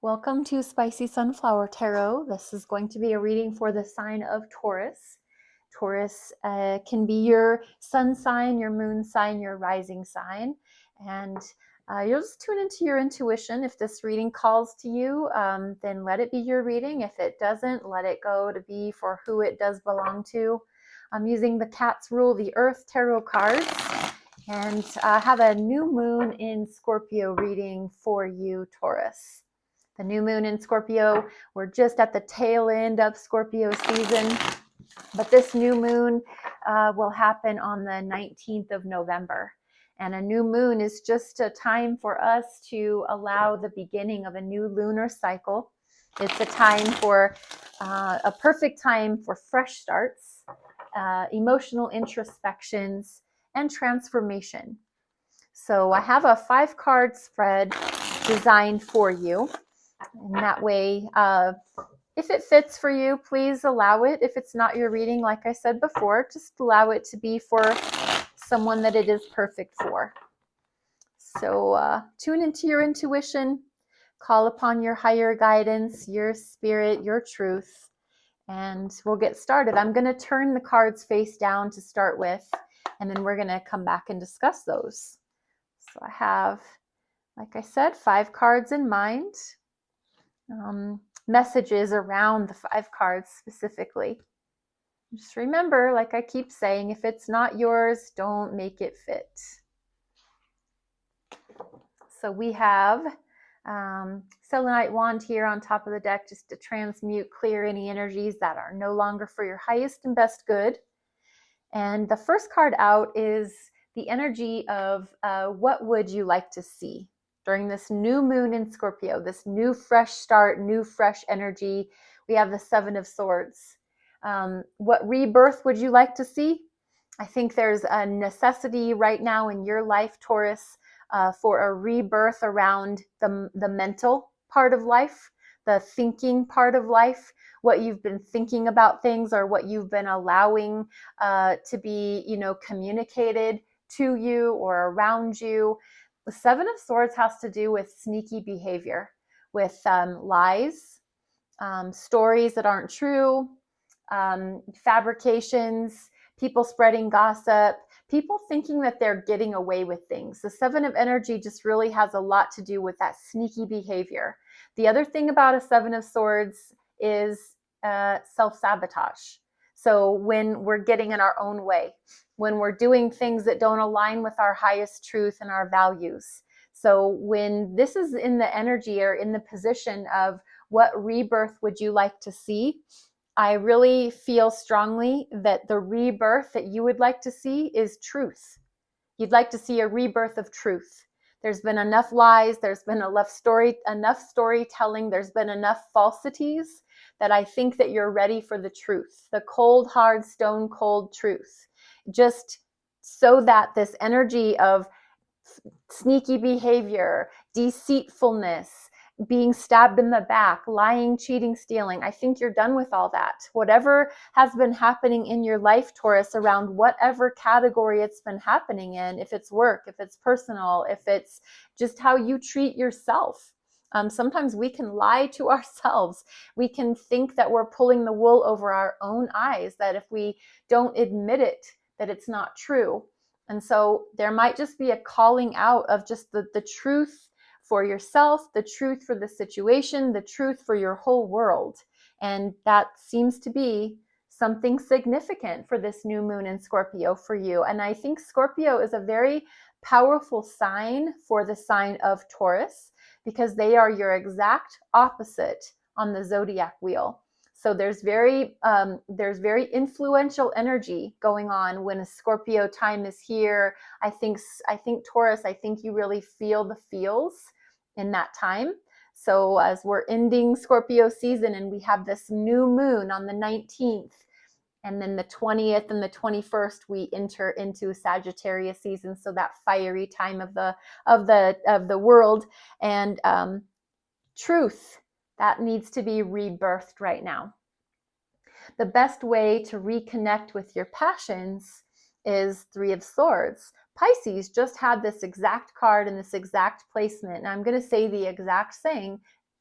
Welcome to Spicy Sunflower Tarot. This is going to be a reading for the sign of Taurus. Taurus can be your sun sign, your moon sign, your rising sign. And you'll just tune into your intuition. If this reading calls to you, then let it be your reading. If it doesn't, let it go to be for who it does belong to. I'm using the Cats Rule the Earth tarot cards. And I have a new moon in Scorpio reading for you, Taurus. The new moon in Scorpio, we're just at the tail end of Scorpio season, but this new moon will happen on the 19th of November. And a new moon is just a time for us to allow the beginning of a new lunar cycle. It's a time for, a perfect time for fresh starts, emotional introspections, and transformation. So I have a 5-card spread designed for you. And that way, if it fits for you, please allow it. If it's not your reading, like I said before, just allow it to be for someone that it is perfect for. So tune into your intuition, call upon your higher guidance, your spirit, your truth, and we'll get started. I'm going to turn the cards face down to start with, and then we're going to come back and discuss those. So I have, like I said, 5 cards in mind. Messages around the 5 cards specifically. Just remember, like I keep saying, if it's not yours, don't make it fit. So we have selenite wand here on top of the deck just to transmute, clear any energies that are no longer for your highest and best good. And the first card out is the energy of what would you like to see during this new moon in Scorpio, this new fresh start, new fresh energy. We have the 7 of Swords. What rebirth would you like to see? I think there's a necessity right now in your life, Taurus, for a rebirth around the mental part of life, the thinking part of life, what you've been thinking about things or what you've been allowing to be, communicated to you or around you. The 7 of Swords has to do with sneaky behavior, with lies, stories that aren't true, fabrications, people spreading gossip, people thinking that they're getting away with things. The 7 of energy just really has a lot to do with that sneaky behavior. The other thing about a 7 of Swords is self-sabotage. So when we're getting in our own way, when we're doing things that don't align with our highest truth and our values. So when this is in the energy or in the position of what rebirth would you like to see, I really feel strongly that the rebirth that you would like to see is truth. You'd like to see a rebirth of truth. There's been enough lies, there's been enough storytelling, there's been enough falsities that I think that you're ready for the truth, the cold, hard, stone cold truth. Just so that this energy of sneaky behavior, deceitfulness, being stabbed in the back, lying, cheating, stealing, I think you're done with all that. Whatever has been happening in your life, Taurus, around whatever category it's been happening in, if it's work, if it's personal, if it's just how you treat yourself. Sometimes we can lie to ourselves. We can think that we're pulling the wool over our own eyes, that if we don't admit it, that it's not true. And so there might just be a calling out of just the truth for yourself, the truth for the situation, the truth for your whole world. And that seems to be something significant for this new moon in Scorpio for you. And I think Scorpio is a very powerful sign for the sign of Taurus because they are your exact opposite on the zodiac wheel. So there's very influential energy going on when a Scorpio time is here. I think Taurus, I think you really feel the feels in that time. So as we're ending Scorpio season and we have this new moon on the 19th, and then the 20th and the 21st, we enter into Sagittarius season. So that fiery time of the world and truth that needs to be rebirthed right now. The best way to reconnect with your passions is 3 of Swords. Pisces just had this exact card in this exact placement. And I'm going to say the exact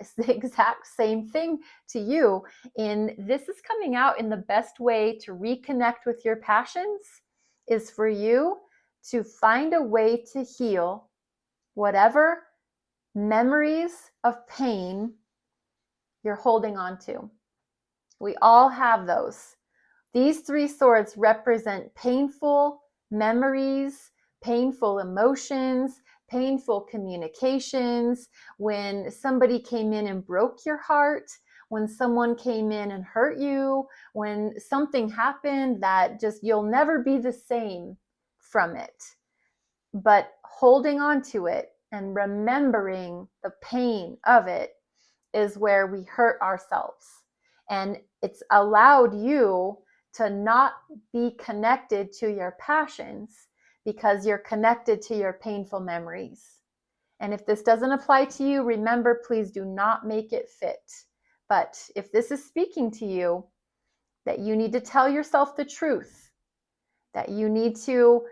It's the exact same thing to you. And this is coming out in the best way to reconnect with your passions is for you to find a way to heal whatever memories of pain you're holding on to. We all have those. These 3 swords represent painful memories, painful emotions, painful communications, when somebody came in and broke your heart, when someone came in and hurt you, when something happened that just you'll never be the same from it. But holding on to it and remembering the pain of it is where we hurt ourselves. And it's allowed you to not be connected to your passions because you're connected to your painful memories. And if this doesn't apply to you, remember, please do not make it fit. But if this is speaking to you, that you need to tell yourself the truth, that you need to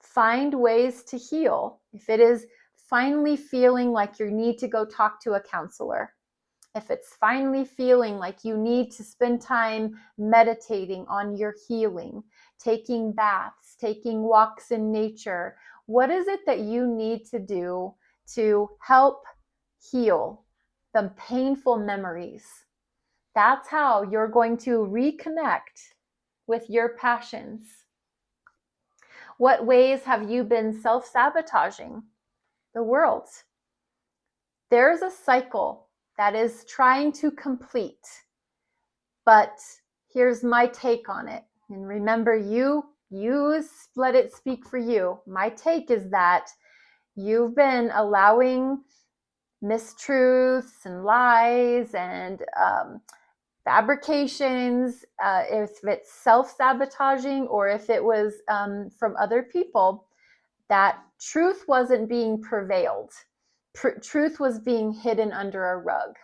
find ways to heal. If it is finally feeling like you need to go talk to a counselor, if it's finally feeling like you need to spend time meditating on your healing, taking baths, taking walks in nature, what is it that you need to do to help heal the painful memories? That's how you're going to reconnect with your passions. What ways have you been self-sabotaging the world? There's a cycle that is trying to complete, but here's my take on it. And remember, you let it speak for you. My take is that you've been allowing mistruths and lies and fabrications, if it's self-sabotaging or if it was from other people, that truth wasn't being prevailed. Truth was being hidden under a rug.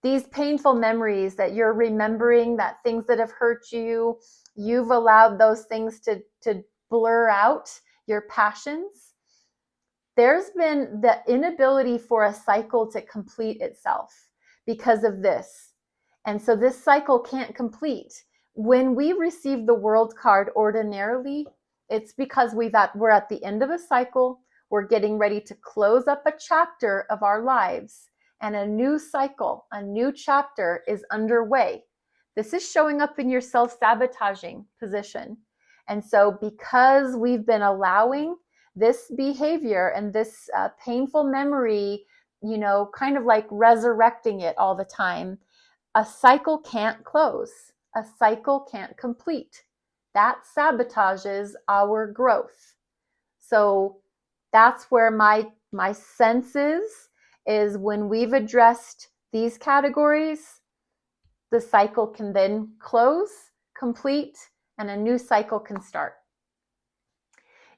These painful memories that you're remembering, that things that have hurt you, you've allowed those things to blur out your passions. There's been the inability for a cycle to complete itself because of this. And so this cycle can't complete. When we receive the World card ordinarily, it's because we're at the end of a cycle. We're getting ready to close up a chapter of our lives, and a new cycle, a new chapter is underway. This is showing up in your self-sabotaging position. And so because we've been allowing this behavior and this painful memory, kind of like resurrecting it all the time, a cycle can't close. A cycle can't complete. That sabotages our growth. So that's where my sense is when we've addressed these categories, the cycle can then close, complete, and a new cycle can start.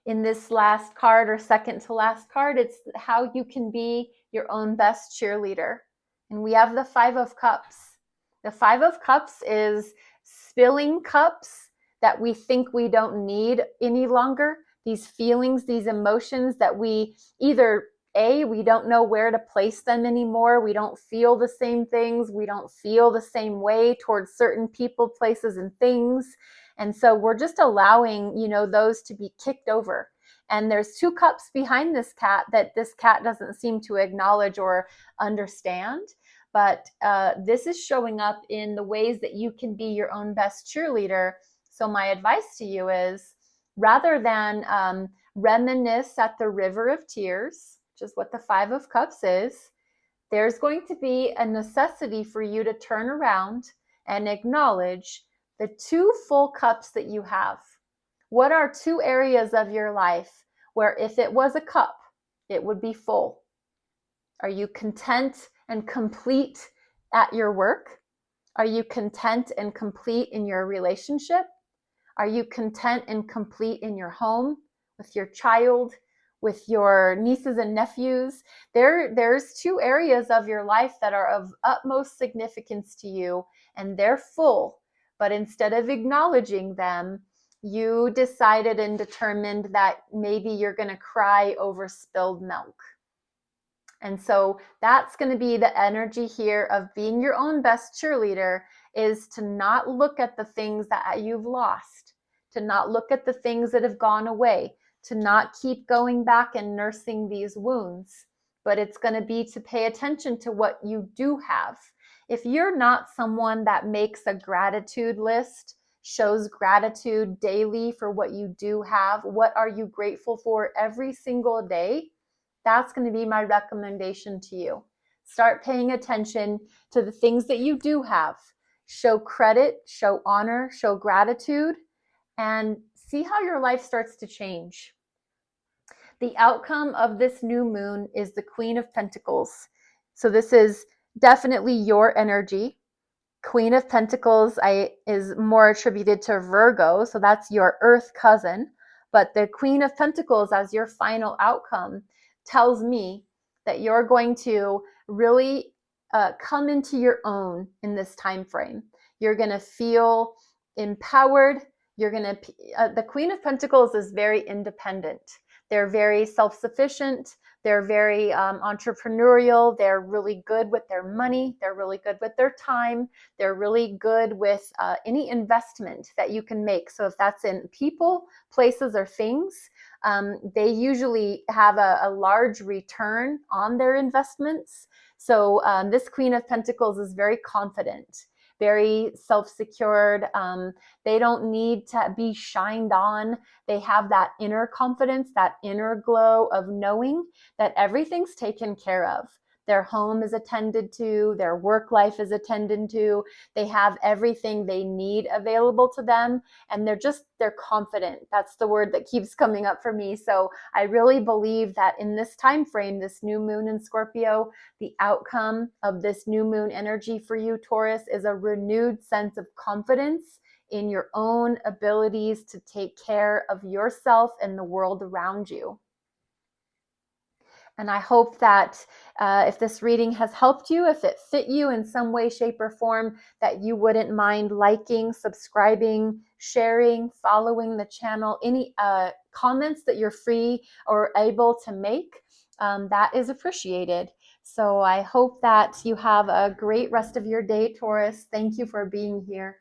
In this last card, or second to last card, it's how you can be your own best cheerleader. And we have the 5 of Cups. The 5 of Cups is spilling cups that we think we don't need any longer. These feelings, these emotions that we either, we don't know where to place them anymore. We don't feel the same things. We don't feel the same way towards certain people, places, and things. And so we're just allowing, those to be kicked over. And there's 2 cups behind this cat that this cat doesn't seem to acknowledge or understand. But this is showing up in the ways that you can be your own best cheerleader. So my advice to you is, rather than reminisce at the river of tears, which is what the 5 of Cups is, there's going to be a necessity for you to turn around and acknowledge the 2 full cups that you have. What are 2 areas of your life where if it was a cup, it would be full? Are you content and complete at your work? Are you content and complete in your relationship? Are you content and complete in your home, with your child, with your nieces and nephews? There's 2 areas of your life that are of utmost significance to you, and they're full. But instead of acknowledging them, you decided and determined that maybe you're going to cry over spilled milk. And so that's going to be the energy here of being your own best cheerleader, is to not look at the things that you've lost, to not look at the things that have gone away, to not keep going back and nursing these wounds. But it's going to be to pay attention to what you do have. If you're not someone that makes a gratitude list, shows gratitude daily for what you do have, what are you grateful for every single day? That's going to be my recommendation to you. Start paying attention to the things that you do have. Show credit, show honor, show gratitude, and see how your life starts to change. The outcome of this new moon is the Queen of Pentacles. So this is definitely your energy. Queen of Pentacles is more attributed to Virgo, so that's your earth cousin. But the Queen of Pentacles as your final outcome tells me that you're going to really come into your own in this time frame. You're going to feel empowered. The Queen of Pentacles is very independent. They're very self-sufficient. They're very entrepreneurial. They're really good with their money. They're really good with their time. They're really good with any investment that you can make. So if that's in people, places, or things, they usually have a large return on their investments. So this Queen of Pentacles is very confident, very self-secured. They don't need to be shined on. They have that inner confidence, that inner glow of knowing that everything's taken care of. Their home is attended to, their work life is attended to, they have everything they need available to them, and they're confident. That's the word that keeps coming up for me. So I really believe that in this time frame, this new moon in Scorpio, the outcome of this new moon energy for you, Taurus, is a renewed sense of confidence in your own abilities to take care of yourself and the world around you. And I hope that if this reading has helped you, if it fit you in some way, shape, or form, that you wouldn't mind liking, subscribing, sharing, following the channel. Any comments that you're free or able to make, that is appreciated. So I hope that you have a great rest of your day, Taurus. Thank you for being here.